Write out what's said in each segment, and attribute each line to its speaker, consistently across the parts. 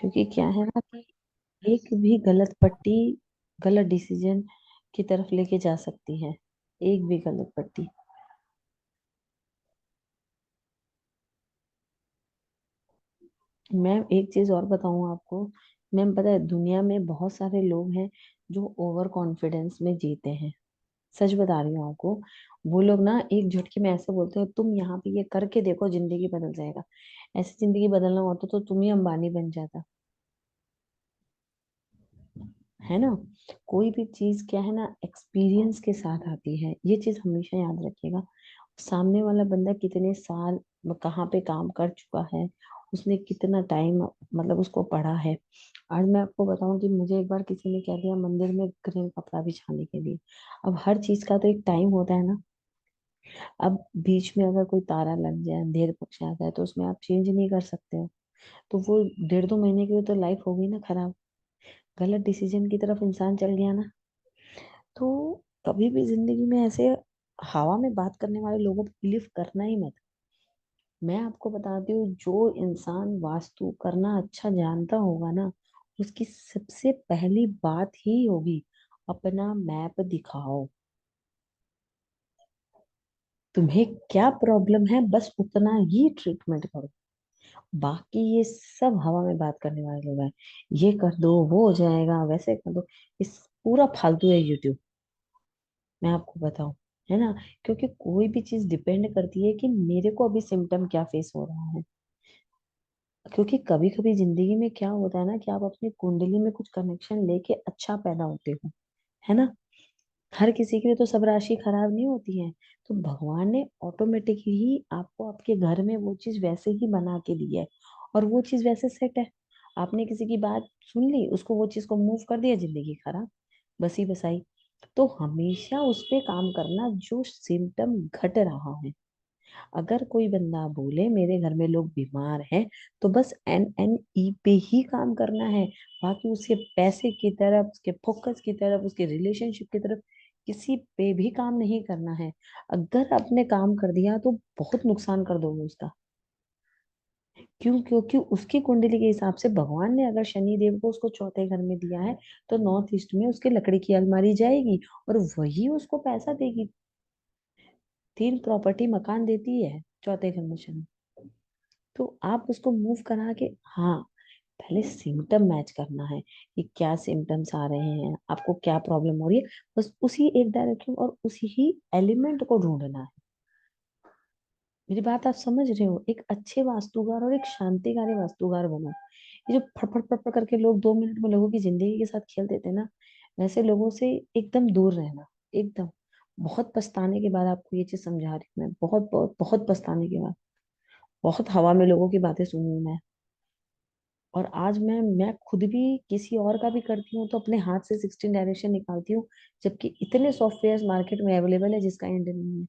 Speaker 1: क्योंकि क्या है ना कि एक भी गलत पट्टी गलत डिसीजन की तरफ लेके जा सकती है। एक भी गलत पट्टी। मैम एक चीज और बताऊं आपको। मैम पता है दुनिया में बहुत सारे लोग हैं जो ओवर कॉन्फिडेंस में जीते हैं। सच बता रही हूँ आपको। वो लोग ना एक झटके में ऐसे बोलते हैं तुम यहाँ पे ये करके देखो जिंदगी बदल जाएगा। ऐसी जिंदगी बदलना होता तो तुम ही अंबानी बन जाता। है ना। कोई भी चीज क्या है ना एक्सपीरियंस के साथ आती है, ये चीज हमेशा याद रखिएगा। सामने वाला बंदा कितने साल कहाँ पे काम कर चुका है, उसने कितना टाइम मतलब उसको पढ़ा है। आज मैं आपको बताऊं कि मुझे एक बार किसी ने कह दिया मंदिर में ग्रीन कपड़ा बिछाने के लिए। अब हर चीज का तो एक टाइम होता है ना। अब बीच में अगर कोई तारा लग जाए, अंधेर पक्ष आ जाए, तो उसमें आप चेंज नहीं कर सकते हो। तो वो 1.5-2 महीने की तो लाइफ हो गई ना खराब। गलत डिसीजन की तरफ इंसान चल गया ना। तो कभी भी जिंदगी में ऐसे हवा में बात करने वाले लोगों पर बिलीव करना ही मत। मैं आपको बताती हूँ जो इंसान वास्तु करना अच्छा जानता होगा ना, उसकी सबसे पहली बात ही होगी अपना मैप दिखाओ। तुम्हें क्या प्रॉब्लम है बस उतना ही ट्रीटमेंट करो। बाकी ये सब हवा में बात करने वाले लोग हैं। ये कर दो वो हो जाएगा, वैसे कर दो। इस पूरा फालतू है यूट्यूब। मैं आपको बताऊं। है ना। क्योंकि कोई भी चीज डिपेंड करती है कि मेरे को अभी सिम्टम क्या फेस हो रहा है। क्योंकि कभी कभी जिंदगी में क्या होता है ना कि आप अपनी कुंडली में कुछ कनेक्शन लेके अच्छा पैदा होते हो। है ना। हर किसी के लिए तो सब राशि खराब नहीं होती है। तो भगवान ने ऑटोमेटिक ही आपको आपके घर में वो चीज वैसे ही बना के दी है। और वो चीज वैसे सेट है। आपने किसी की बात सुन ली, उसको वो चीज को मूव कर दिया, जिंदगी खराब। बसी बसाई। तो हमेशा उस पे काम करना जो सिम्टम घट रहा है। अगर कोई बंदा बोले मेरे घर में लोग बीमार हैं, तो बस NNE पे ही काम करना है। बाकी उसके पैसे की तरफ, उसके फोकस की तरफ, उसके रिलेशनशिप की तरफ किसी पे भी काम नहीं करना है। अगर आपने काम कर दिया तो बहुत नुकसान कर दोगे उसका। क्यों? क्योंकि उसकी कुंडली के हिसाब से भगवान ने अगर शनि देव को उसको चौथे घर में दिया है, तो नॉर्थ ईस्ट में उसके लकड़ी की अलमारी जाएगी और वही उसको पैसा देगी। 3 प्रॉपर्टी मकान देती है चौथे घर में शनि। तो आप उसको मूव करा के, हाँ, पहले सिम्टम मैच करना है कि क्या सिम्टम्स आ रहे हैं, आपको क्या प्रॉब्लम हो रही है। बस उसी एक डायरेक्शन और उसी ही एलिमेंट को ढूंढना है। मेरी बात आप समझ रहे हो? एक अच्छे वास्तुकार और एक शांतिकारी वास्तुकार बनो। ये जो फटफट फटफट करके लोग 2 मिनट में लोगों की जिंदगी के साथ खेल देते हैं ना, वैसे लोगों से एकदम दूर रहना। एकदम। बहुत पछताने के बाद आपको ये चीज समझा रही हूँ मैं, बहुत बहुत बहुत पछताने के बाद। बहुत हवा में लोगों की बातें सुनी हूँ मैं। और आज मैं खुद भी किसी और का भी करती हूँ तो अपने हाथ से 16 डायरेक्शन निकालती हूँ। जबकि इतने सॉफ्टवेयर मार्केट में अवेलेबल है जिसका एंड नहीं है।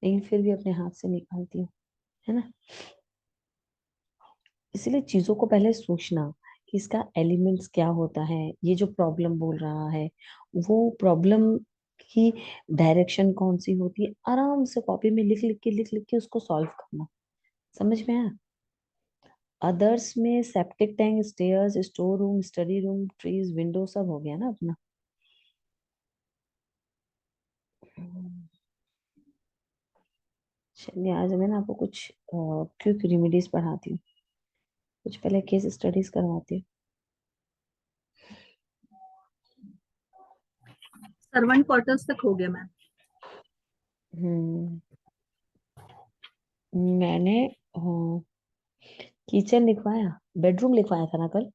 Speaker 1: लेकिन फिर भी अपने हाथ से निकालती हूँ। है ना। इसलिए चीजों को पहले सोचना कि इसका एलिमेंट्स क्या होता है, ये जो प्रॉब्लम बोल रहा है वो प्रॉब्लम की डायरेक्शन कौन सी होती है, आराम से कॉपी में लिख लिख के उसको सॉल्व करना। समझ में आया? अदर्स में septic tank, stairs, store room, study room, trees, window सब हो गया ना अपना। चलिए आज मैं ना आपको कुछ क्विक रेमेडीज पढ़ाती हूँ। कुछ पहले केस स्टडीज करवाती
Speaker 2: सर्वेंट क्वार्टर्स तक हो गया मैम।
Speaker 1: हूँ। मैंने किचन लिखवाया, बेडरूम लिखवाया था ना कल।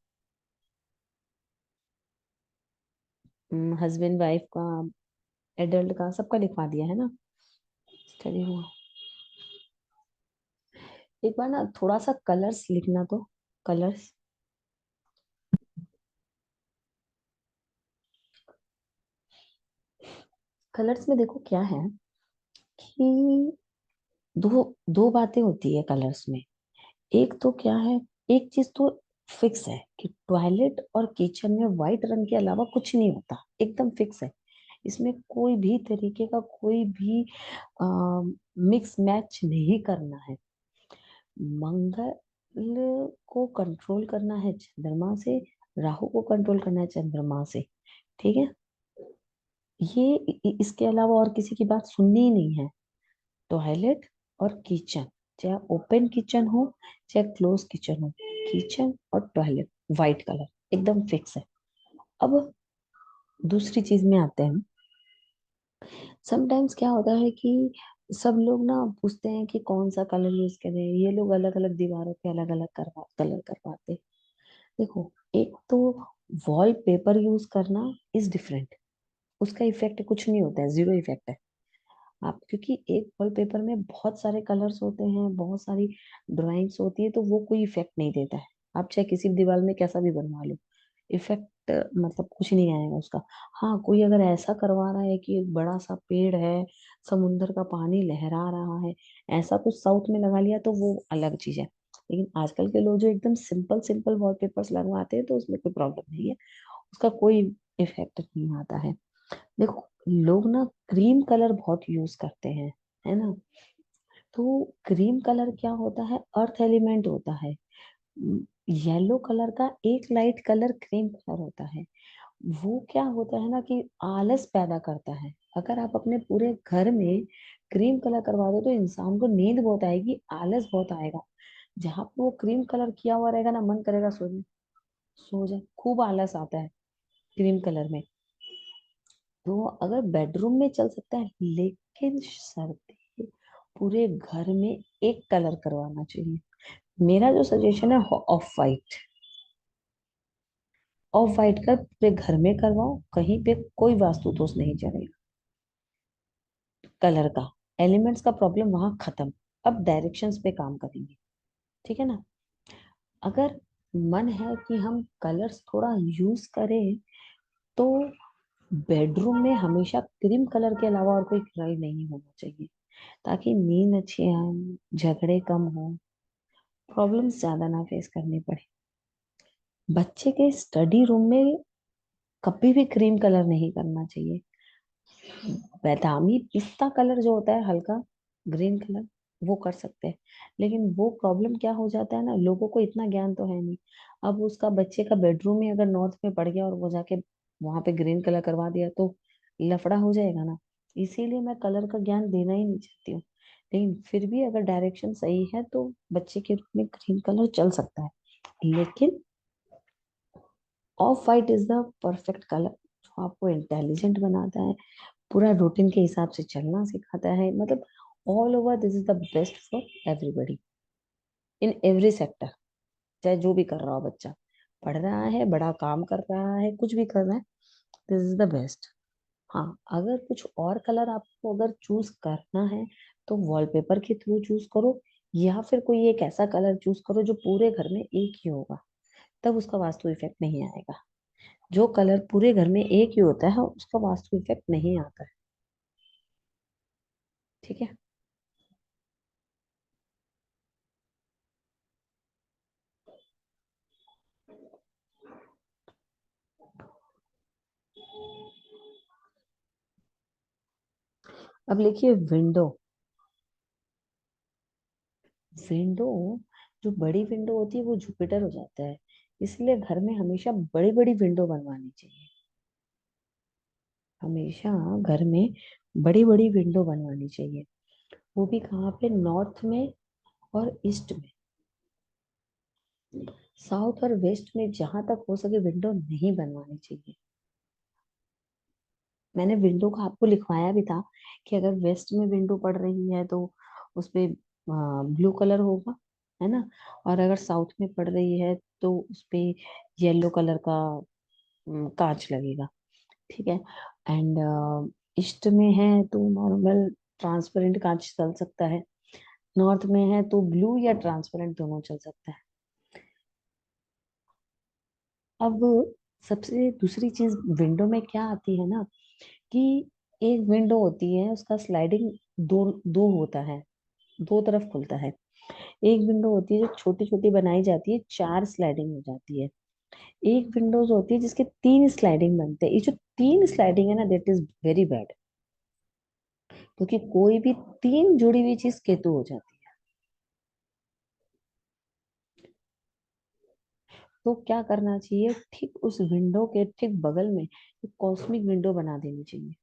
Speaker 1: हस्बैंड वाइफ का, एडल्ट का, सबका लिखवा दिया है ना। स्टडी हुआ। एक बार ना थोड़ा सा कलर्स लिखना तो। कलर्स। कलर्स में देखो क्या है कि दो दो बातें होती है कलर्स में। एक तो क्या है, एक चीज तो फिक्स है कि टॉयलेट और किचन में व्हाइट रंग के अलावा कुछ नहीं होता, एकदम फिक्स है। इसमें कोई भी तरीके का कोई भी मिक्स मैच नहीं करना है। मंगल को कंट्रोल करना है चंद्रमा से, राहु को कंट्रोल करना है चंद्रमा से। ठीक है, ये इसके अलावा और किसी की बात सुननी ही नहीं है। टॉयलेट और किचन, चाहे ओपन किचन हो चाहे क्लोज किचन हो, किचन और टॉयलेट वाइट कलर एकदम फिक्स है। अब दूसरी चीज में आते हैं। समटाइम्स क्या होता है कि सब लोग ना पूछते हैं कि कौन सा कलर यूज करें, ये लोग अलग अलग दीवारों पे अलग अलग कलर करवाते हैं। देखो, एक तो वॉल पेपर यूज करना इज डिफरेंट, उसका इफेक्ट कुछ नहीं होता है, जीरो इफेक्ट है। आप क्योंकि एक वॉलपेपर में बहुत सारे कलर्स होते हैं, बहुत सारी ड्राइंग्स होती है, तो वो कोई इफेक्ट नहीं देता है। आप चाहे किसी भी दीवार में कैसा भी बनवा लो, इफेक्ट मतलब कुछ नहीं आएगा उसका। हाँ, कोई अगर ऐसा करवा रहा है कि एक बड़ा सा पेड़ है, समुंदर का पानी लहरा रहा है, ऐसा कुछ साउथ में लगा लिया तो वो अलग चीज है। लेकिन आजकल के लोग जो एकदम सिंपल सिंपल वॉलपेपर्स लगवाते हैं तो उसमें कोई प्रॉब्लम नहीं है, उसका कोई इफेक्ट नहीं आता है। देखो, लोग ना क्रीम कलर बहुत यूज करते हैं, है ना। तो क्रीम कलर क्या होता है, अर्थ एलिमेंट होता है। येलो कलर का एक लाइट कलर क्रीम कलर होता है। वो क्या होता है ना कि आलस पैदा करता है। अगर आप अपने पूरे घर में क्रीम कलर करवा दो तो इंसान को नींद बहुत आएगी, आलस बहुत आएगा। जहां पे वो क्रीम कलर किया हुआ रहेगा ना, मन करेगा सोने, सो जाए, खूब आलस आता है क्रीम कलर में। तो अगर बेडरूम में चल सकता है, लेकिन सर्दी पूरे घर में एक कलर करवाना चाहिए। मेरा जो सजेशन है, ऑफ वाइट। ऑफ वाइट का पूरे घर में करवाओ, कहीं पे कोई वास्तु दोष नहीं चलेगा। कलर का, एलिमेंट्स का प्रॉब्लम वहां खत्म। अब डायरेक्शंस पे काम करेंगे, ठीक है ना। अगर मन है कि हम कलर्स थोड़ा यूज करें, तो बेडरूम में हमेशा क्रीम कलर के अलावा और कोई कलर नहीं होना चाहिए, ताकि नींद अच्छी आए, झगड़े कम हो, प्रॉब्लम्स ज्यादा ना फेस करनी पड़े। बच्चे के स्टडी रूम में कभी भी क्रीम कलर नहीं करना चाहिए। बादामी पिस्ता कलर जो होता है, हल्का ग्रीन कलर, वो कर सकते हैं। लेकिन वो प्रॉब्लम क्या हो जाता है ना, लोगों को इतना ज्ञान तो है नहीं। अब उसका बच्चे का बेडरूम में अगर नॉर्थ में पड़ गया और वो जाके वहां पे ग्रीन कलर करवा दिया तो लफड़ा हो जाएगा ना। इसीलिए मैं कलर का ज्ञान देना ही नहीं चाहती हूँ। लेकिन फिर भी अगर डायरेक्शन सही है तो बच्चे के रूम में ग्रीन कलर चल सकता है। लेकिन of white is the perfect colour, जो आपको इंटेलिजेंट बनाता है, पूरा रूटीन के हिसाब से चलना सिखाता है। मतलब all over this is the best for everybody in every sector. चाहे जो भी कर रहा हो बच्चा, पढ़ रहा है, बड़ा काम कर रहा है, कुछ भी कर रहा है, दिस इज द बेस्ट। हाँ, अगर कुछ और कलर आपको अगर चूज करना है तो वॉलपेपर के थ्रू चूज करो, या फिर कोई एक ऐसा कलर चूज करो जो पूरे घर में एक ही होगा, तब उसका वास्तु इफेक्ट नहीं आएगा। जो कलर पूरे घर में एक ही होता है उसका वास्तु इफेक्ट नहीं आता है। ठीक है। अब लिखिए विंडो। विंडो, जो बड़ी विंडो होती है वो जुपिटर हो जाता है, इसलिए घर में हमेशा बड़ी बड़ी विंडो बनवानी चाहिए। हमेशा घर में बड़ी बड़ी विंडो बनवानी चाहिए। वो भी कहाँ पे, नॉर्थ में और ईस्ट में। साउथ और वेस्ट में जहां तक हो सके विंडो नहीं बनवानी चाहिए। मैंने विंडो का आपको लिखवाया भी था कि अगर वेस्ट में विंडो पड़ रही है तो उस पे ब्लू कलर होगा, है ना। और अगर साउथ में पड़ रही है तो उस पे येलो कलर का कांच लगेगा। ठीक है। एंड ईस्ट में है तो नॉर्मल ट्रांसपेरेंट कांच चल सकता है, नॉर्थ में है तो ब्लू या ट्रांसपेरेंट दोनों चल सकता है। अब सबसे दूसरी चीज विंडो में क्या आती है ना, कि एक विंडो होती है उसका स्लाइडिंग दो दो होता है, दो तरफ खुलता है। एक विंडो होती है जो छोटी छोटी बनाई जाती है, चार स्लाइडिंग हो जाती है। एक विंडोज होती है जिसके तीन स्लाइडिंग बनते हैं। ये जो तीन स्लाइडिंग है ना, दैट इज वेरी बैड, क्योंकि कोई भी तीन जुड़ी हुई चीज केतु हो जाती तो क्या करना चाहिए, ठीक उस विंडो के ठीक बगल में एक कॉस्मिक विंडो बना देनी चाहिए।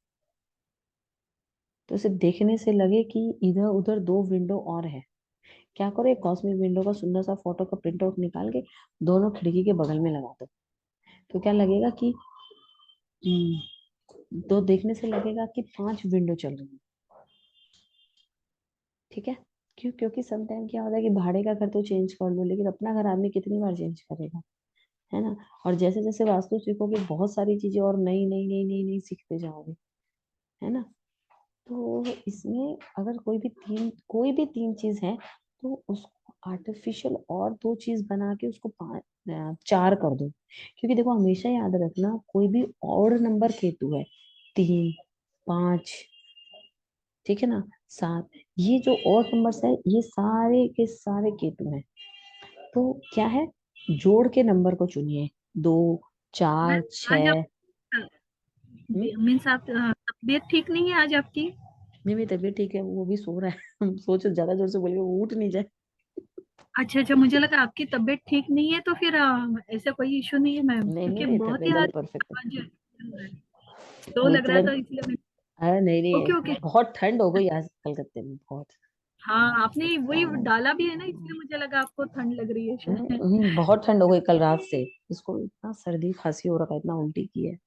Speaker 1: तो इसे देखने से लगे कि इधर उधर दो विंडो और है। क्या करो, एक कॉस्मिक विंडो का सुंदर सा फोटो का प्रिंट आउट निकाल के दोनों खिड़की के बगल में लगा दो। तो क्या लगेगा कि तो देखने से लगेगा कि 5 विंडो चल रही है। ठीक है। क्योंकि समटाइम क्या होता है कि भाड़े का घर तो चेंज कर लो, लेकिन अपना घर आदमी कितनी बार चेंज करेगा, है ना। और जैसे जैसे वास्तु सीखोगे बहुत सारी चीजें और नई नई नई नई नई सीखते जाओगे, है ना। तो इसमें अगर कोई भी तीन चीज है तो उसको आर्टिफिशियल और 2 चीज बना के उसको 4 कर दो। क्योंकि देखो हमेशा याद रखना, कोई भी और नंबर केतु है, 3, 5, ठीक है ना, 7, ये जो और नंबर्स है ये सारे के सारे केतु हैं। तो क्या है, जोड़ के नंबर को चुनिए, 2,
Speaker 2: मैम
Speaker 1: 4,
Speaker 2: आज आप
Speaker 1: 6।
Speaker 2: मीन्स आप तबीयत ठीक नहीं है आज आपकी?
Speaker 1: मेरी तबीयत ठीक है, वो भी सो रहा है। हम सोचो ज्यादा जोर से बोलिए वो उठ नहीं जाए।
Speaker 2: अच्छा अच्छा, मुझे लगा आपकी तबीयत ठीक नहीं है तो फिर ऐसा कोई इशू नहीं है मैम,
Speaker 1: नहीं नहीं
Speaker 2: क्योंकि
Speaker 1: नहीं,
Speaker 2: बहुत ही
Speaker 1: तबीयत
Speaker 2: आज
Speaker 1: परफेक्ट है।
Speaker 2: आज चल रहा है, तो
Speaker 1: हम
Speaker 2: लग रहा था
Speaker 1: तुरंत,
Speaker 2: इसलिए मैं।
Speaker 1: अरे नहीं
Speaker 2: ओके ओके।
Speaker 1: नहीं, बहुत ठंड हो गई आज कलकत्ते में, बहुत।
Speaker 2: हाँ आपने वही डाला भी है ना, इसलिए मुझे लगा आपको ठंड लग रही है शायद।
Speaker 1: बहुत ठंड हो गई कल रात से। इसको इतना सर्दी खांसी हो रखा है, इतना उल्टी की है।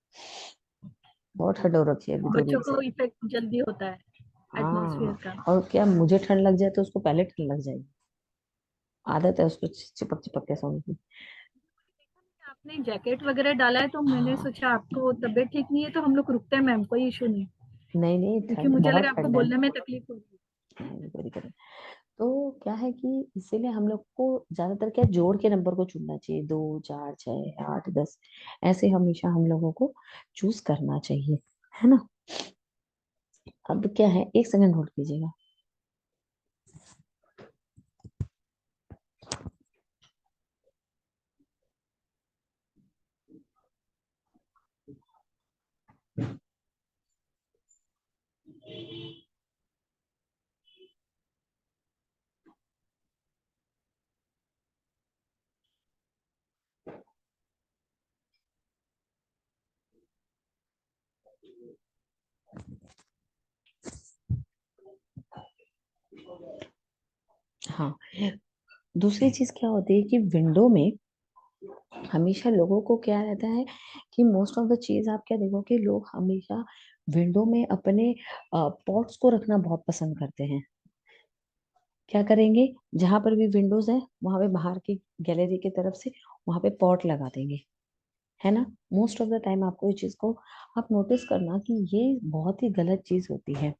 Speaker 1: बहुत ठंड हो रखी है अभी 2 दिन
Speaker 2: बच्चों
Speaker 1: से।
Speaker 2: को इफेक्ट जल्दी होता है एटमॉस्फेयर
Speaker 1: हाँ,
Speaker 2: का।
Speaker 1: और क्या, मुझे ठंड लग जाए तो उसको पहले ठंड लग जाएगी। आदत है उसको चिपक चिपक के सोने की।
Speaker 2: आपने जैकेट वगैरह डाला है तो मैंने
Speaker 1: हाँ,
Speaker 2: सोचा आपको तबीयत ठीक नहीं है तो हम लोग रुकते हैं मैम, कोई इशू नहीं।
Speaker 1: नहीं नहीं,
Speaker 2: क्योंकि
Speaker 1: ठंड
Speaker 2: मुझे
Speaker 1: बहुत
Speaker 2: लगा आपको
Speaker 1: ठंड है।
Speaker 2: बोलने में तकलीफ होगी।
Speaker 1: नहीं, कोई दिक्कत नहीं। तो क्या है कि इसीलिए हम लोग को ज्यादातर क्या जोड़ के नंबर को चुनना चाहिए, 2, 4, 6, 8, 10, ऐसे हमेशा हम लोगों को चूज करना चाहिए, है ना। अब क्या है, एक सेकंड होल्ड कीजिएगा। हाँ, दूसरी चीज क्या होती है कि विंडो में हमेशा लोगों को क्या रहता है कि मोस्ट ऑफ द चीज आप क्या देखो कि लोग हमेशा विंडो में अपने पॉट्स को रखना बहुत पसंद करते हैं। क्या करेंगे, जहां पर भी विंडोज है वहां पे बाहर की गैलरी की तरफ से वहां पे पॉट लगा देंगे, है ना। मोस्ट ऑफ द टाइम आपको ये चीज को आप नोटिस करना कि ये बहुत ही गलत चीज होती है।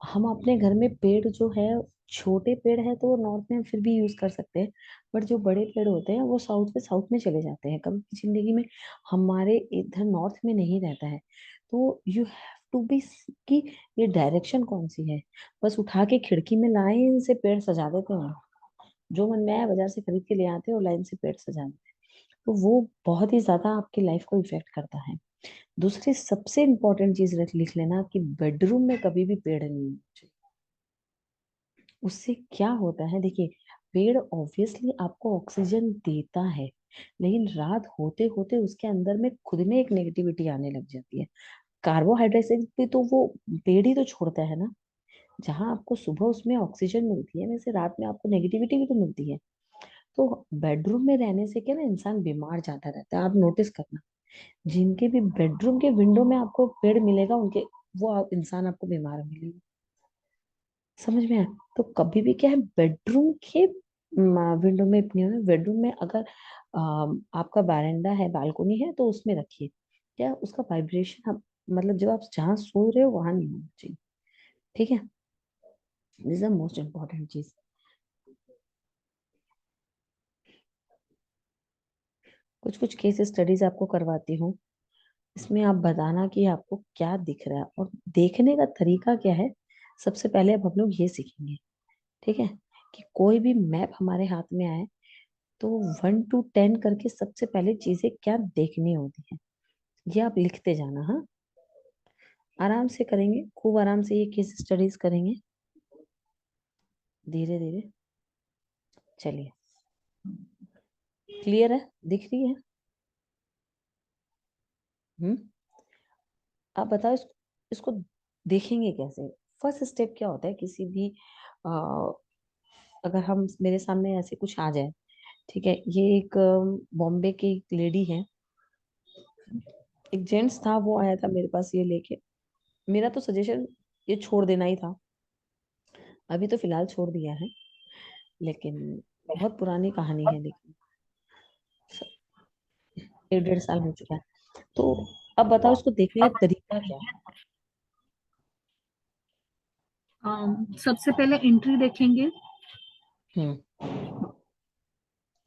Speaker 1: हम अपने घर में पेड़ जो है, छोटे पेड़ है तो वो नॉर्थ में फिर भी यूज कर सकते हैं, बट जो बड़े पेड़ होते हैं वो साउथ में चले जाते हैं कभी भी जिंदगी में, हमारे इधर नॉर्थ में नहीं रहता है। तो यू हैव टू बी कि ये डायरेक्शन कौन सी है। बस उठा के खिड़की में लाइन से पेड़ सजा देते हैं, जो मन में आया बाजार से खरीद के ले आते हैं और लाइन से पेड़ सजा देते हैं। तो वो बहुत ही ज्यादा आपकी लाइफ को इफेक्ट करता है। दूसरी सबसे इंपॉर्टेंट चीज लिख लेना कि बेडरूम में कभी भी पेड़ नहीं होना चाहिए। उससे क्या होता है, देखिए, पेड़ ऑब्वियसली आपको ऑक्सीजन देता है, लेकिन रात होते होते उसके अंदर में खुद में एक नेगेटिविटी आने लग जाती है। कार्बोहाइड्रेट भी तो वो पेड़ ही तो छोड़ता है ना। जहां आपको सुबह उसमें ऑक्सीजन मिलती है, वैसे रात में आपको नेगेटिविटी भी तो मिलती है। तो बेडरूम में रहने से क्या ना, इंसान बीमार ज्यादा रहता है। आप नोटिस करना, जिनके भी बेडरूम के विंडो में आपको पेड़ मिलेगा उनके, इंसान आपको बीमार मिलेगा। समझ में आया। तो कभी भी क्या है, बेडरूम के विंडो में नहीं होना। बेडरूम में अगर आपका बारंडा है, बालकोनी है तो उसमें रखिए। क्या उसका वाइब्रेशन आप, मतलब जब आप जहाँ सो रहे हो वहां नहीं होना चाहिए। ठीक है, this is the most important चीज। कुछ कुछ केस स्टडीज आपको करवाती हूँ, इसमें आप बताना कि आपको क्या दिख रहा है और देखने का तरीका क्या है। सबसे पहले अब हम लोग ये सीखेंगे, ठीक है, कि कोई भी मैप हमारे हाथ में आए तो 1 to 10 करके सबसे पहले चीजें क्या देखनी होती है, ये आप लिखते जाना। हाँ, आराम से करेंगे, खूब आराम से ये केस स्टडीज करेंगे, धीरे धीरे। चलिए। क्लियर है? दिख रही है? हम्म। आप बताओ इसको देखेंगे कैसे? फर्स्ट स्टेप क्या होता है किसी भी आ, अगर हम मेरे सामने ऐसे कुछ आ जाए, ठीक है, ये एक बॉम्बे की एक लेडी है, एक जेंट्स था, वो आया था मेरे पास ये लेके। मेरा तो सजेशन ये छोड़ देना ही था, अभी तो फिलहाल छोड़ दिया है, लेकिन बहुत पुरानी कहानी है, लेकिन 1 डेढ़ साल हो चुका है। तो अब बताओ इसको देखने का तरीका क्या है?
Speaker 2: सबसे पहले एंट्री देखेंगे।
Speaker 1: हम्म।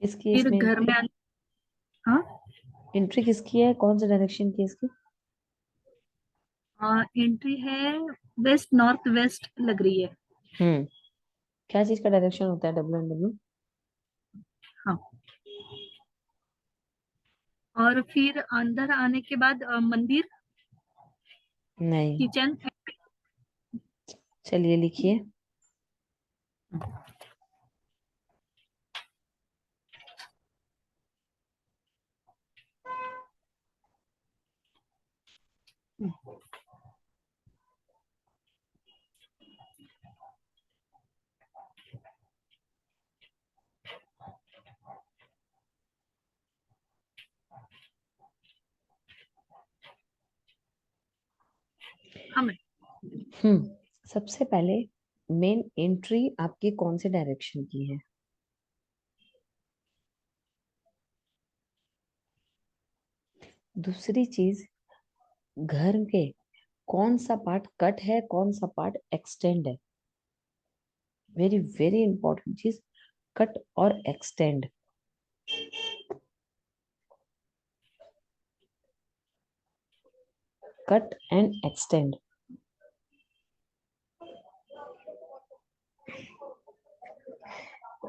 Speaker 1: किसकी है
Speaker 2: फिर
Speaker 1: इसमें
Speaker 2: घर
Speaker 1: एंट्री?
Speaker 2: में हाँ,
Speaker 1: एंट्री किसकी है, कौन से डायरेक्शन की है इसकी?
Speaker 2: एंट्री है वेस्ट नॉर्थ वेस्ट लग रही है।
Speaker 1: हम्म। क्या चीज का डायरेक्शन होता है WNW?
Speaker 2: हाँ, और फिर अंदर आने के बाद मंदिर,
Speaker 1: नहीं।
Speaker 2: किचन।
Speaker 1: चलिए लिखिए।
Speaker 2: हाँ मैं
Speaker 1: सबसे पहले मेन एंट्री आपकी कौन से डायरेक्शन की है? दूसरी चीज, घर के कौन सा पार्ट कट है, कौन सा पार्ट एक्सटेंड है? वेरी वेरी इंपॉर्टेंट चीज, कट और एक्सटेंड। Cut and extend.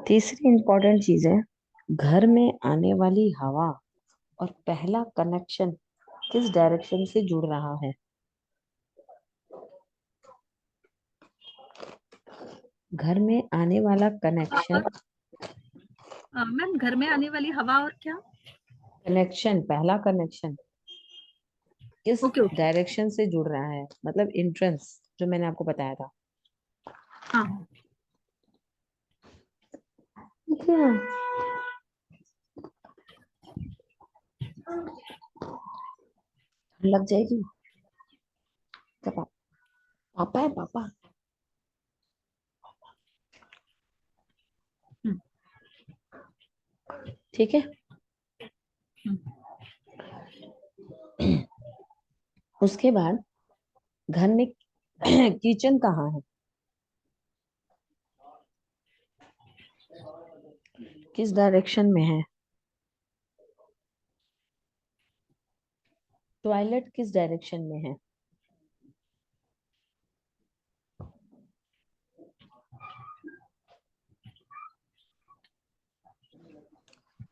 Speaker 1: तीसरी इंपॉर्टेंट चीज है, घर में आने वाली हवा और पहला कनेक्शन किस डायरेक्शन से जुड़ रहा है? घर में आने वाला कनेक्शन।
Speaker 2: और मैम, घर में आने वाली हवा और क्या?
Speaker 1: कनेक्शन, पहला कनेक्शन किस
Speaker 2: ओके ओके।
Speaker 1: डायरेक्शन से जुड़ रहा है, मतलब एंट्रेंस, जो मैंने आपको बताया था।
Speaker 2: हाँ,
Speaker 1: ठीक है। लग जाएगी। क्या पापा है पापा?
Speaker 2: हम्म,
Speaker 1: ठीक है।
Speaker 2: हम्म।
Speaker 1: उसके बाद घर में किचन कहाँ है, किस डायरेक्शन में है? टॉयलेट किस डायरेक्शन में है?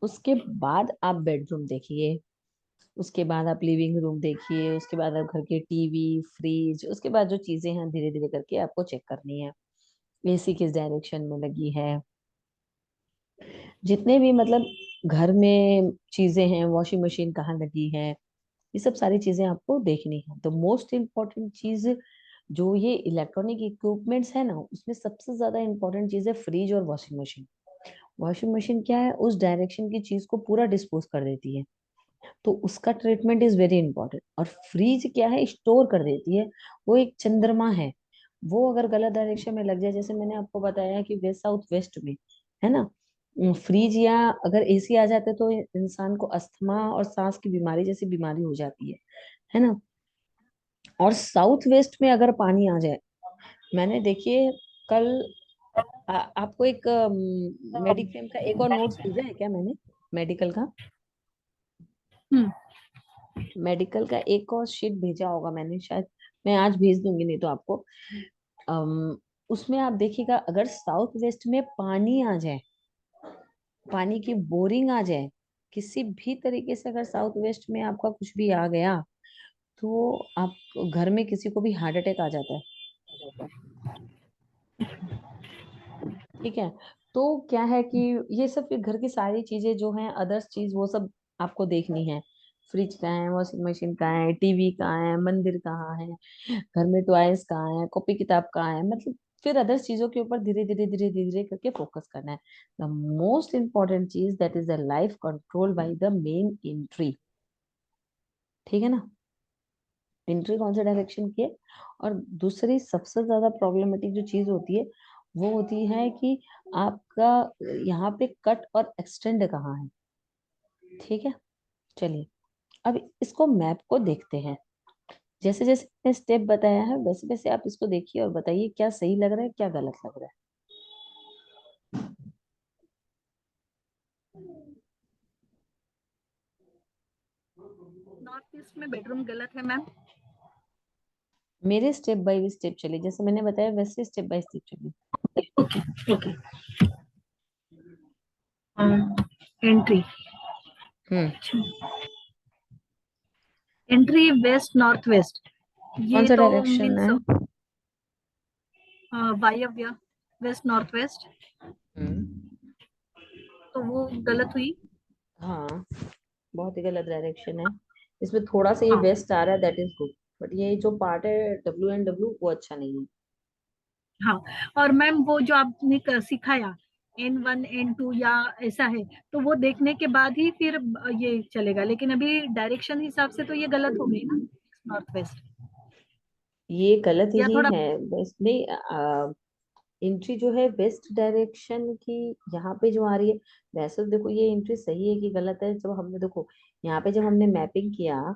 Speaker 1: उसके बाद आप बेडरूम देखिए, उसके बाद आप लिविंग रूम देखिए, उसके बाद आप घर के टीवी, फ्रिज, उसके बाद जो चीजें हैं धीरे धीरे करके आपको चेक करनी है। एसी किस डायरेक्शन में लगी है, जितने भी मतलब घर में चीजें हैं, वॉशिंग मशीन कहाँ लगी है, ये सब सारी चीजें आपको देखनी है। तो मोस्ट इम्पोर्टेंट चीज जो ये इलेक्ट्रॉनिक इक्विपमेंट्स है ना, उसमें सबसे ज्यादा इंपॉर्टेंट चीज है फ्रिज और वॉशिंग मशीन। वॉशिंग मशीन क्या है, उस डायरेक्शन की चीज को पूरा डिस्पोज कर देती है, तो उसका ट्रीटमेंट इज वेरी इंपॉर्टेंट। और फ्रीज क्या है, स्टोर कर देती है, वो एक चंद्रमा है। वो अगर गलत डायरेक्शन में लग जाए, जैसे मैंने आपको बताया कि वेस्ट साउथ वेस्ट में, है ना, फ्रीज या अगर एसी आ जाते तो इंसान को अस्थमा और सांस की बीमारी जैसी बीमारी हो जाती है ना। और साउथ वेस्ट में अगर पानी आ जाए, मैंने देखिए कल आपको एक मेडिक्लेम का एक और नोट्स भेजा है क्या मैंने, मेडिकल का?
Speaker 2: हम्म।
Speaker 1: मेडिकल का एक और शीट भेजा होगा मैंने शायद, मैं आज भेज दूंगी नहीं तो आपको। उसमें आप देखिएगा, अगर साउथ वेस्ट में पानी आ जाए, पानी की बोरिंग आ जाए, किसी भी तरीके से अगर साउथ वेस्ट में आपका कुछ भी आ गया, तो आप घर में किसी को भी हार्ट अटैक आ जाता है। ठीक है। तो क्या है कि ये सब फिर घर की सारी चीजें जो हैं, अदर्स चीज वो सब आपको देखनी है। फ्रिज कहाँ है, वॉशिंग मशीन कहाँ है, टीवी कहाँ है, मंदिर कहाँ है, घर में टॉयज कहाँ है, कॉपी किताब कहाँ है, मतलब फिर अदर्स चीजों के ऊपर धीरे धीरे धीरे धीरे करके फोकस करना है। द मोस्ट इम्पोर्टेंट चीज that is the life control by the main entry. ठीक है ना? एंट्री कौन से डायरेक्शन की है? और दूसरी सबसे ज्यादा प्रॉब्लमेटिक जो चीज होती है वो होती है कि आपका यहाँ पे कट और एक्सटेंड कहाँ है। ठीक है, चलिए अब इसको मैप को देखते हैं। जैसे जैसे मैंने स्टेप बताया है वैसे वैसे आप इसको देखिए और बताइए क्या सही लग रहा है क्या गलत लग रहा
Speaker 2: नॉर्थ ईस्ट में बेडरूम गलत है मैम।
Speaker 1: है। मेरे स्टेप बाय स्टेप चलिए, जैसे मैंने बताया वैसे स्टेप बाय स्टेप चलिए।
Speaker 2: Okay okay. एंट्री।
Speaker 1: हम्म।
Speaker 2: एंट्री वेस्ट नॉर्थ वेस्ट,
Speaker 1: कौन
Speaker 2: ये
Speaker 1: सा
Speaker 2: तो
Speaker 1: डायरेक्शन
Speaker 2: मीन्स
Speaker 1: है?
Speaker 2: वायव्य, वेस्ट नॉर्थ वेस्ट,
Speaker 1: हम्म।
Speaker 2: तो वो गलत हुई।
Speaker 1: हाँ, बहुत ही गलत डायरेक्शन है। इसमें थोड़ा सा ये
Speaker 2: हाँ
Speaker 1: वेस्ट आ रहा है, दैट इज गुड। बट ये जो पार्ट है W&W वो अच्छा नहीं है।
Speaker 2: हाँ। और मैम वो जो आपने सिखाया N1 N2 या ऐसा है, तो वो देखने के बाद ही फिर ये चलेगा, लेकिन अभी डायरेक्शन हिसाब से तो ये गलत हो गई ना, नॉर्थ वेस्ट।
Speaker 1: ये गलत
Speaker 2: या
Speaker 1: ही
Speaker 2: थोड़ा।
Speaker 1: है। वेस्ट नहीं, एंट्री जो है वेस्ट डायरेक्शन की यहाँ पे जो आ रही है। वैसे तो देखो ये एंट्री सही है कि गलत है, जब हमने देखो यहाँ पे जब हमने मैपिंग किया,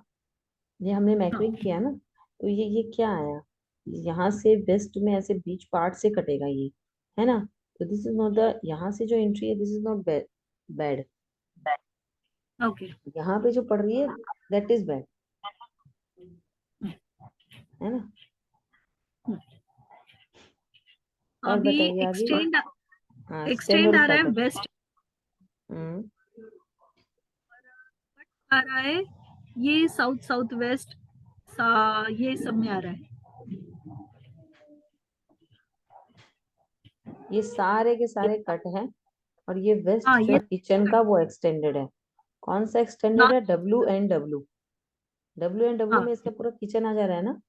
Speaker 1: ये हमने
Speaker 2: हाँ
Speaker 1: मैपिंग किया ना, तो ये क्या आया, यहाँ से वेस्ट में ऐसे बीच पार्ट से कटेगा ये, है ना? तो दिस इज नॉट द, यहाँ से जो एंट्री है this is not bad.
Speaker 2: Okay.
Speaker 1: यहाँ पे जो पड़ रही है दैट इज बैड, है ना? और
Speaker 2: अभी
Speaker 1: बताइए आगे।
Speaker 2: एक्सटेंड,
Speaker 1: हाँ, स्टैंड
Speaker 2: एक्सटेंड
Speaker 1: और
Speaker 2: आ रहा है
Speaker 1: कट।
Speaker 2: वेस्ट,
Speaker 1: हम्म।
Speaker 2: आ रहा है ये साउथ साउथ वेस्ट, ये सब में आ रहा है।
Speaker 1: ये सारे के सारे कट हैं, और ये वेस्ट
Speaker 2: हाँ
Speaker 1: जो
Speaker 2: ये
Speaker 1: है किचन का वो एक्सटेंडेड है। कौन सा एक्सटेंडेड है?
Speaker 2: नॉर्थ।
Speaker 1: W&W। W&W
Speaker 2: हाँ
Speaker 1: में इसका पूरा किचन आ जा रहा है ना।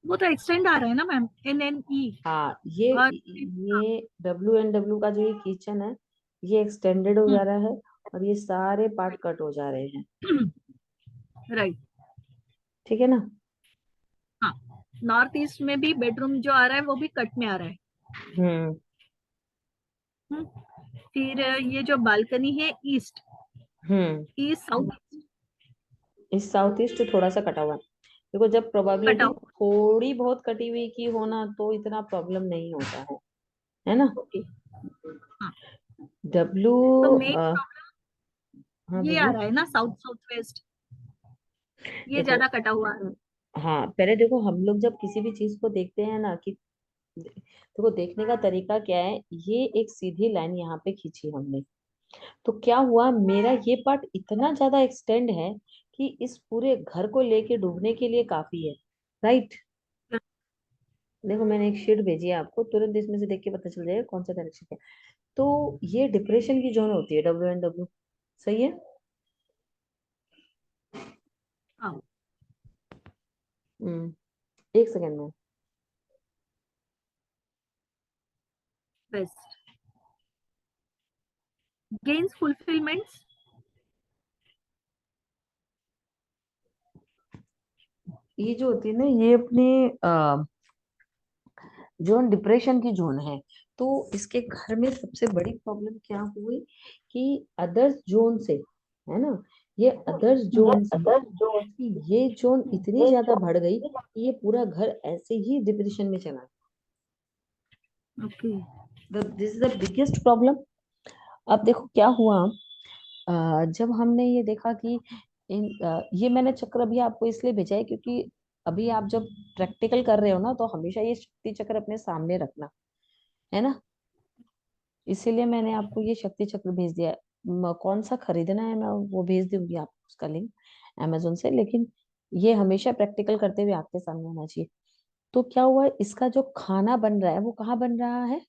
Speaker 2: वो तो एक्सटेंड आ रहा है ना मैम, NNE।
Speaker 1: हाँ, ये
Speaker 2: और
Speaker 1: ये W&W का जो ये किचन है ये एक्सटेंडेड हो जा रहा है, और ये सारे पार्ट कट हो जा रहे हैं।
Speaker 2: राइट।
Speaker 1: ठीक है ना?
Speaker 2: हाँ, नॉर्थ ईस्ट में भी बेडरूम जो आ रहा है वो भी कट में आ रहा है।
Speaker 1: हम्म।
Speaker 2: हम्म, फिर ये जो बालकनी है ईस्ट,
Speaker 1: हम्म।
Speaker 2: ईस्ट साउथ
Speaker 1: इस साउथ ईस्ट थोड़ा सा कटा हुआ है। देखो जब
Speaker 2: कटा
Speaker 1: प्रोबेबिलिटी
Speaker 2: हुआ।
Speaker 1: थोड़ी बहुत कटी हुई की होना तो इतना प्रॉब्लम नहीं होता है ना?
Speaker 2: ओके। हाँ,
Speaker 1: डब्लू।
Speaker 2: तो मेन
Speaker 1: हाँ
Speaker 2: ये आ
Speaker 1: बोलिए।
Speaker 2: रहा है ना साउथ साउथ वेस्ट, ये
Speaker 1: देखो,
Speaker 2: ज्यादा कटा हुआ है।
Speaker 1: हाँ पहले देखो हम लोग जब किसी भी चीज को देखते हैं ना कि देखो देखने का तरीका क्या है, ये एक सीधी लाइन यहाँ पे खींची हमने, तो क्या हुआ, मेरा ये पार्ट इतना ज्यादा एक्सटेंड है कि इस पूरे घर को लेके डूबने के लिए काफी है। राइट? देखो मैंने एक शीट भेजी है आपको, तुरंत इसमें से देख के पता चल जाएगा कौन सा डायरेक्शन है। तो ये डिप्रेशन की जोन होती है W&W। सही है?
Speaker 2: हाँ
Speaker 1: हम्म। एक सेकेंड में।
Speaker 2: West gains fulfilments.
Speaker 1: ये जो होती है ना ये अपने जोन डिप्रेशन की जोन है। तो इसके घर में सबसे बड़ी प्रॉब्लम क्या हुई कि अदर्स जोन से, है ना, ये अदर्स जोन से इसकी ये जोन इतनी ज्यादा बढ़ गई कि ये पूरा घर ऐसे ही डिप्रेशन में चला
Speaker 2: ओके।
Speaker 1: गया। This is the biggest problem. अब देखो क्या हुआ, जब हमने ये देखा कि ये मैंने चक्र अभी आपको इसलिए भेजा है क्योंकि अभी आप जब प्रैक्टिकल कर रहे हो ना तो हमेशा ये शक्ति चक्र अपने सामने रखना, है ना? इसीलिए मैंने आपको ये शक्ति चक्र भेज दिया है। कौन सा खरीदना है मैं वो भेज दूंगी आपको उसका लिंक अमेजोन से, लेकिन ये हमेशा प्रैक्टिकल करते हुए आपके सामने होना चाहिए। तो क्या हुआ, इसका जो खाना बन रहा है वो कहाँ बन रहा है?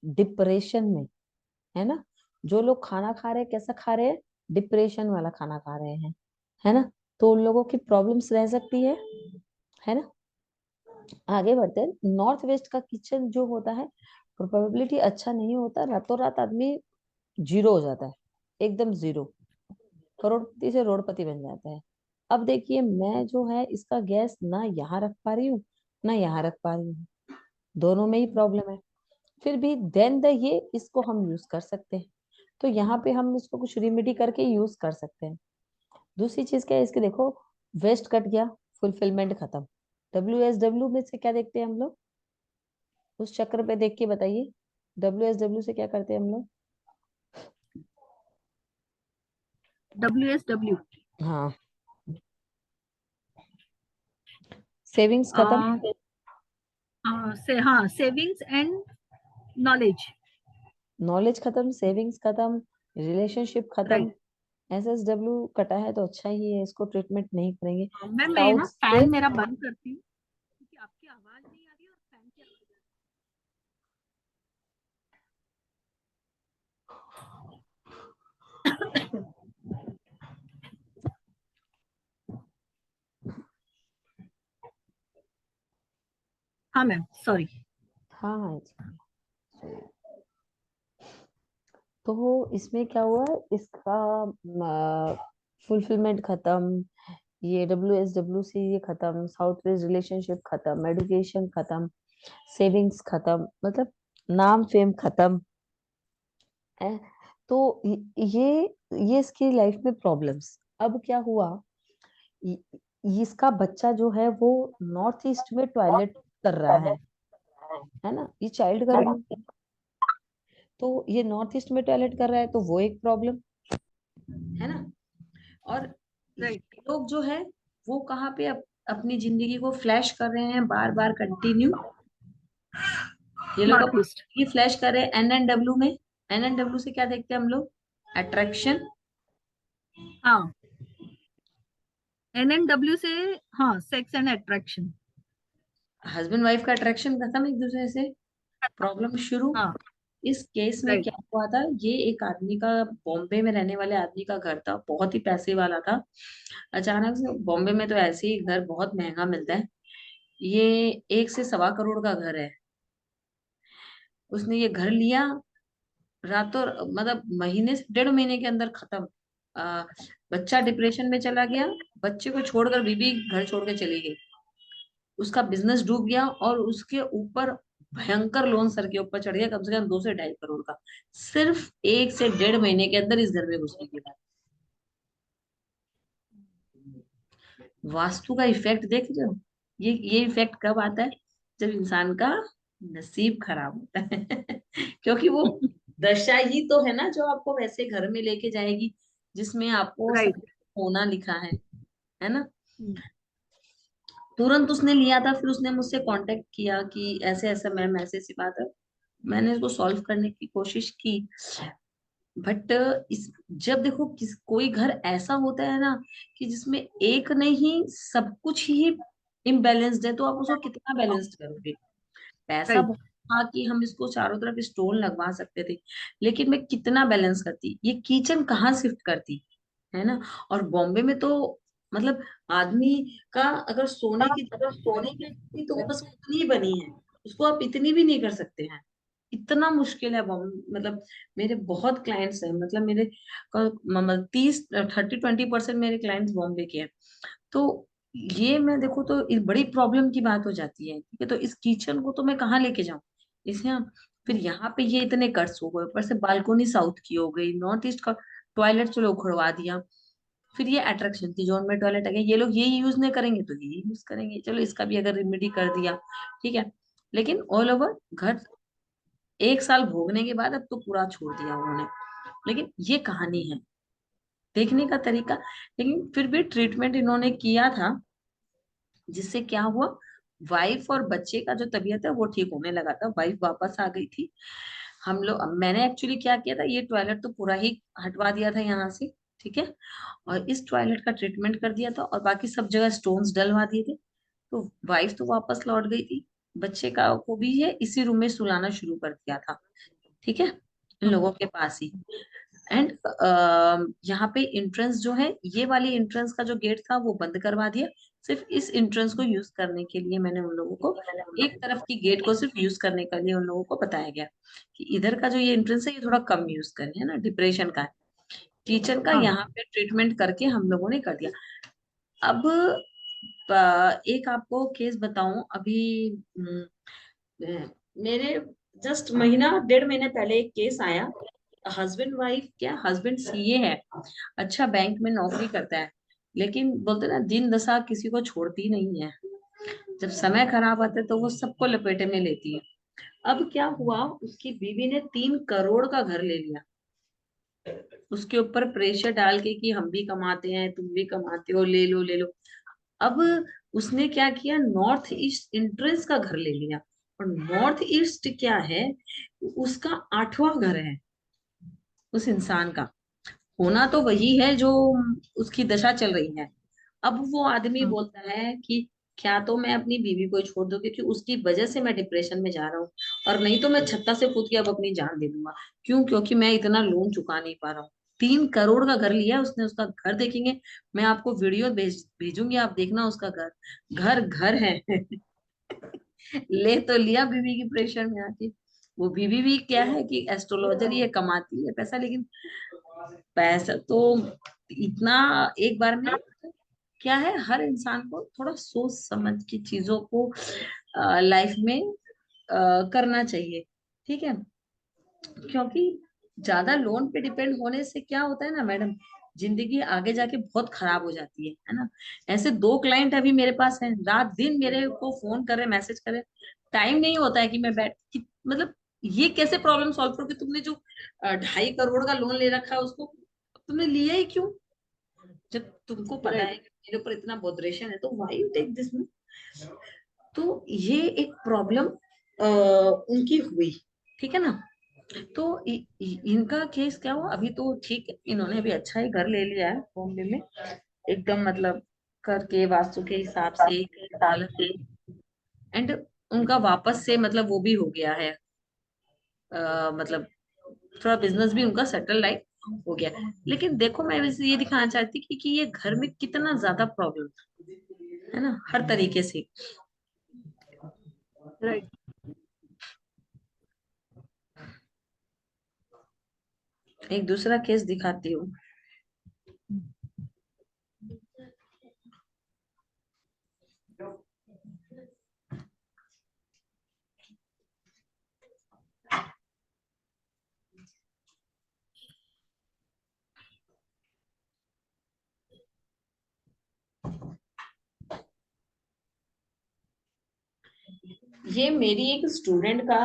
Speaker 1: डिप्रेशन में, है ना। जो लोग खाना खा रहे हैं कैसा खा रहे हैं, डिप्रेशन वाला खाना खा रहे हैं, है ना। तो उन लोगों की प्रॉब्लम्स रह सकती है ना। आगे बढ़ते हैं। नॉर्थ वेस्ट का किचन जो होता है, प्रोबेबिलिटी अच्छा नहीं होता, रातों रात आदमी जीरो हो जाता है, एकदम जीरो, करोड़पति से रोड़पति बन जाता है। अब देखिए मैं जो है इसका गैस ना यहाँ रख पा रही हूँ ना यहाँ रख पा रही हूँ, दोनों में ही प्रॉब्लम है। फिर भी देन द ये इसको हम यूज कर सकते हैं, तो यहाँ पे हम इसको कुछ रिमेडी करके यूज कर सकते हैं। दूसरी चीज क्या है इसके, देखो वेस्ट कट गया, फुलफिलमेंट खत्म। WSW में से क्या देखते हैं हम लोग, उस चक्र पे देख के बताइए, WSW से क्या करते हैं हम लोग।
Speaker 2: WSW,
Speaker 1: हाँ, सेविंग्स खत्म।
Speaker 2: से हाँ, सेविंग्स एंड नॉलेज।
Speaker 1: नॉलेज खत्म, सेविंग्स खत्म, रिलेशनशिप खत्म।
Speaker 2: राइट।
Speaker 1: SSW कटा है तो अच्छा ही है, इसको ट्रीटमेंट नहीं करेंगे।
Speaker 2: मैम मैं
Speaker 1: साउथ
Speaker 2: ना
Speaker 1: से,
Speaker 2: फैन मेरा बंद करती हूँ, क्योंकि आपकी आवाज नहीं आ रही और फैन की आवाज आ रही है। हाँ मैम, सॉरी।
Speaker 1: हाँ हाँ तो इसमें क्या हुआ, इसका फुलफिलमेंट खत्म, ये WSW से ये खत्म, साउथ वेस्ट रिलेशनशिप खत्म, एडुकेशन खत्म, सेविंग्स खत्म, मतलब नाम फेम खत्म है। तो ये इसकी लाइफ में प्रॉब्लम्स। अब क्या हुआ, इ- इसका बच्चा जो है वो नॉर्थ ईस्ट में टॉयलेट कर रहा है ना, ये चाइल्ड का रीजन। तो ये नॉर्थ ईस्ट में टॉयलेट कर रहा है तो वो एक प्रॉब्लम है ना। और ये
Speaker 2: राइट।
Speaker 1: लोग जो है वो कहाँ पे अपनी जिंदगी को फ्लैश कर रहे हैं बार बार कंटिन्यू। ये लोग
Speaker 2: नॉर्थ ईस्ट।
Speaker 1: अपनी फ्लैश कर रहे हैं NNW में। NNW से क्या देखते हैं हम लोग, अट्रैक्शन।
Speaker 2: हाँ, NNW से, हाँ, sex and attraction.
Speaker 1: Husband wife का अट्रैक्शन खत्म एक दूसरे से, प्रॉब्लम शुरू।
Speaker 2: हाँ।
Speaker 1: इस केस में
Speaker 2: राइट।
Speaker 1: क्या हुआ था, ये एक आदमी का, बॉम्बे में रहने वाले आदमी का घर था, बहुत ही पैसे वाला था। अचानक से, बॉम्बे में तो ऐसे ही घर बहुत महंगा मिलता है, ये 1 से 1.25 करोड़ का घर है। उसने ये घर लिया, रातों मतलब महीने से 1.5 महीने के अंदर खत्म। आ, बच्चा डिप्रेशन में चला गया, बच्चे को छोड़कर बीबी घर छोड़ के चली गई, उसका बिजनेस डूब गया, और उसके ऊपर भयंकर लोन सर के ऊपर चढ़ गया, कम से कम 2 से 2.5 करोड़ का, सिर्फ 1 से 1.5 महीने के अंदर इस घर में घुसने के बाद। वास्तु का इफेक्ट देख रहे हो, ये इफेक्ट कब आता है, जब इंसान का नसीब खराब होता है क्योंकि वो दशा ही तो है ना जो आपको वैसे घर में लेके जाएगी जिसमें आपको सब
Speaker 2: राइट।
Speaker 1: होना लिखा है ना। तुरंत उसने लिया था, फिर उसने मुझसे कांटेक्ट किया कि ऐसे ऐसे मैम, ऐसी ऐसी बात है। मैंने इसको सॉल्व करने की कोशिश की, बट इस जब देखो कोई घर ऐसा होता है ना कि जिसमें एक नहीं सब कुछ ही इम्बेलेंस्ड है, तो आप उसको कितना बैलेंस्ड करोगे। पैसा
Speaker 2: राइट।
Speaker 1: बहुत था कि हम इसको चारों तरफ स्टोन लगवा सकते थे, लेकिन मैं कितना बैलेंस करती, ये किचन कहाँ शिफ्ट करती, है ना। और बॉम्बे में तो मतलब आदमी का अगर सोने की जगह बनी तो वो बस उतनी ही बनी है, उसको आप इतनी भी नहीं कर सकते हैं, इतना मुश्किल है बॉम्बे। मतलब मेरे बहुत क्लाइंट्स हैं, मतलब मेरे 30-30-20% मेरे क्लाइंट्स बॉम्बे के हैं। तो ये मैं देखो तो इस बड़ी प्रॉब्लम की बात हो जाती है, ठीक है। तो इस किचन को तो मैं कहाँ लेके जाऊं इसे हम, फिर यहाँ पे ये इतने कट्स हो गए, ऊपर से बालकोनी साउथ की हो गई, नॉर्थ ईस्ट का टॉयलेट चलो उखड़वा दिया, फिर ये अट्रैक्शन की जोन में टॉयलेट आ गया, ये लोग यही यूज नहीं करेंगे तो यही यूज करेंगे, चलो इसका भी अगर रिमेडी कर दिया, ठीक है। लेकिन ऑल ओवर घर 1 साल भोगने के बाद अब तो पूरा छोड़ दिया उन्होंने। लेकिन ये कहानी है, देखने का तरीका। लेकिन फिर भी ट्रीटमेंट इन्होंने किया था, जिससे क्या हुआ, वाइफ और बच्चे का जो तबीयत है वो ठीक होने लगा था, वाइफ वापस आ गई थी। हम लोग, मैंने एक्चुअली क्या किया था, ये टॉयलेट तो पूरा ही हटवा दिया था यहाँ से, ठीक है, और इस टॉयलेट का ट्रीटमेंट कर दिया था, और बाकी सब जगह स्टोन्स डलवा दिए थे। तो वाइफ तो वापस लौट गई थी,
Speaker 3: बच्चे का को भी ये इसी रूम में सुलाना शुरू कर दिया था, ठीक है, इन
Speaker 2: हम्म,
Speaker 3: लोगों के पास ही। एंड यहाँ पे एंट्रेंस जो है, ये वाली एंट्रेंस का जो गेट था वो बंद करवा दिया। सिर्फ इस एंट्रेंस को यूज करने के लिए मैंने उन लोगों को, एक तरफ की गेट को सिर्फ यूज करने के लिए उन लोगों को बताया गया कि इधर का जो ये एंट्रेंस है ये थोड़ा कम यूज करें, है ना, डिप्रेशन का है। टीचर का
Speaker 2: हाँ
Speaker 3: यहाँ पे ट्रीटमेंट करके हम लोगों ने कर दिया। अब एक आपको केस बताऊं अभी। मेरे जस्ट महीना 1.5 महीने पहले एक केस आया। हस्बैंड वाइफ, क्या हस्बैंड सीए है, अच्छा बैंक में नौकरी करता है, लेकिन बोलते ना दिन दशा किसी को छोड़ती नहीं है। जब समय खराब आता है तो वो सबको लपेटे में लेती है। अब क्या हुआ, उसकी बीवी ने 3 करोड़ का घर ले लिया, उसके ऊपर प्रेशर डाल के कि हम भी कमाते हैं तुम भी कमाते हो, ले लो ले लो। अब उसने क्या किया, नॉर्थ ईस्ट एंट्रेंस का घर ले लिया। और नॉर्थ ईस्ट क्या है, उसका 8वां घर है उस इंसान का। होना तो वही है जो उसकी दशा चल रही है। अब वो आदमी
Speaker 2: हाँ
Speaker 3: बोलता है कि क्या तो मैं अपनी बीवी को ही छोड़ दूं, क्योंकि उसकी वजह से मैं डिप्रेशन में जा रहा हूँ, और नहीं तो मैं छत्ता से कूद के अब अपनी जान दे दूंगा। क्यों? क्योंकि मैं इतना लोन चुका नहीं पा रहा हूँ। 3 करोड़ का घर लिया उसने, उसका घर देखेंगे, मैं आपको वीडियो भेजूंगी, आप देखना उसका घर, घर घर है। ले तो लिया बीवी की प्रेशर में आके। वो बीवी भी क्या है कि एस्ट्रोलॉजर ही है, कमाती है पैसा, लेकिन पैसा तो इतना एक बार में। क्या है, हर इंसान को थोड़ा सोच समझ की चीजों को लाइफ में करना चाहिए, ठीक है। क्योंकि ज्यादा लोन पे डिपेंड होने से क्या होता है ना मैडम, जिंदगी आगे जाके बहुत खराब हो जाती है ना। ऐसे 2 क्लाइंट अभी मेरे पास हैं, रात दिन मेरे को फोन करे, मैसेज करे, टाइम नहीं होता है कि मैं मतलब ये कैसे प्रॉब्लम सॉल्व करो कि तुमने जो 2.5 करोड़ का लोन ले रखा है उसको तुमने लिया ही क्यों, जब तुमको पता है
Speaker 2: राइट।
Speaker 3: कि मेरे ऊपर इतना बोदरेशन है, तो व्हाई यू टेक दिस। तो ये एक प्रॉब्लम उनकी हुई, ठीक है ना। तो इनका केस क्या हुआ, अभी तो ठीक है, इन्होंने अभी अच्छा ही घर ले लिया है बॉम्बे में, एकदम मतलब करके वास्तु के हिसाब से अलग। एंड उनका वापस से मतलब वो भी हो गया है, मतलब थोड़ा बिजनेस भी उनका सेटल लाइक हो गया। लेकिन देखो मैं वैसे ये दिखाना चाहती कि ये घर में कितना ज्यादा प्रॉब्लम है ना, हर तरीके से।
Speaker 2: राइट।
Speaker 3: एक दूसरा केस दिखाती हूँ। ये मेरी एक स्टूडेंट का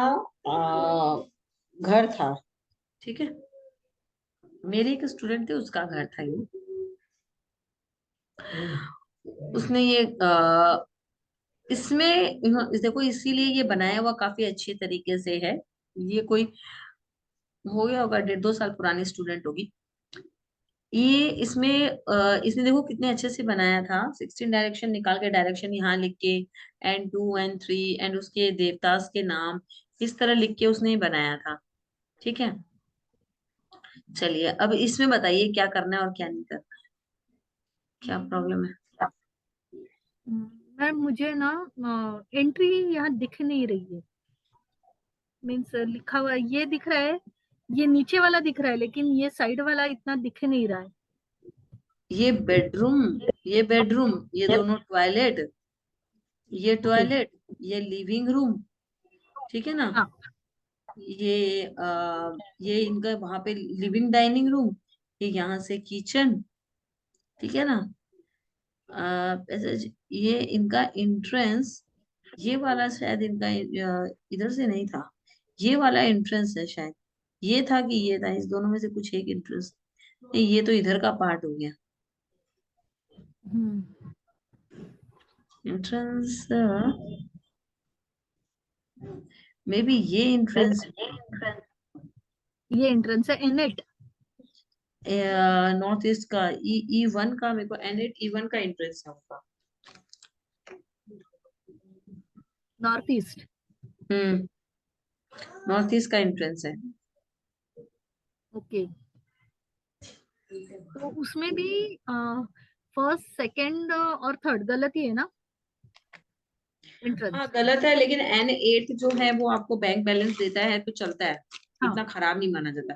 Speaker 3: घर था, ठीक है, मेरी एक स्टूडेंट थी उसका घर था ये। उसने ये इसमें देखो इसीलिए ये बनाया हुआ काफी अच्छी तरीके से है। ये कोई हो गया होगा 1.5-2 साल पुरानी स्टूडेंट होगी ये। इसमें इसने देखो कितने अच्छे से बनाया था, 16 डायरेक्शन निकाल के, डायरेक्शन यहाँ लिख के, N2 N3 एंड उसके देवतास के नाम इस तरह लिख के उसने बनाया था, ठीक है। चलिए अब इसमें बताइए क्या करना है और क्या नहीं करना, क्या प्रॉब्लम है।
Speaker 2: मैम मुझे ना एंट्री यहाँ दिख नहीं रही है। मीन्स लिखा हुआ ये दिख रहा है, ये नीचे वाला दिख रहा है, लेकिन ये साइड वाला इतना दिख नहीं रहा है।
Speaker 3: ये बेडरूम, ये बेडरूम, ये दोनों टॉयलेट, ये
Speaker 2: ओके।
Speaker 3: टॉयलेट, ये लिविंग रूम, ठीक है ना।
Speaker 2: हाँ।
Speaker 3: ये इनका वहां पे लिविंग डाइनिंग रूम, ये यहाँ से किचन, ठीक है ना। ऐसे ये इनका एंट्रेंस, ये वाला शायद इनका इधर से नहीं था, ये वाला एंट्रेंस है शायद, ये था कि ये था, इस दोनों में से कुछ एक एंट्रेंस नहीं, ये तो इधर का पार्ट हो गया
Speaker 2: हम्म।
Speaker 3: एंट्रेंस। मे बी ये एंट्रेंस
Speaker 2: ये एंट्रेंस है एनेट।
Speaker 3: नॉर्थ ईस्ट का, E1 का, मेरे को N8 E1 का एंट्रेंस है उनका।
Speaker 2: North east.
Speaker 3: नॉर्थ ईस्ट का एंट्रेंस है।
Speaker 2: ओके, तो उसमें भी फर्स्ट सेकंड और थर्ड गलत ही है ना एंट्रेंस?
Speaker 3: हाँ गलत है, लेकिन N8 जो है वो आपको बैंक बैलेंस देता है तो चलता है,
Speaker 2: हाँ
Speaker 3: इतना खराब नहीं माना जाता।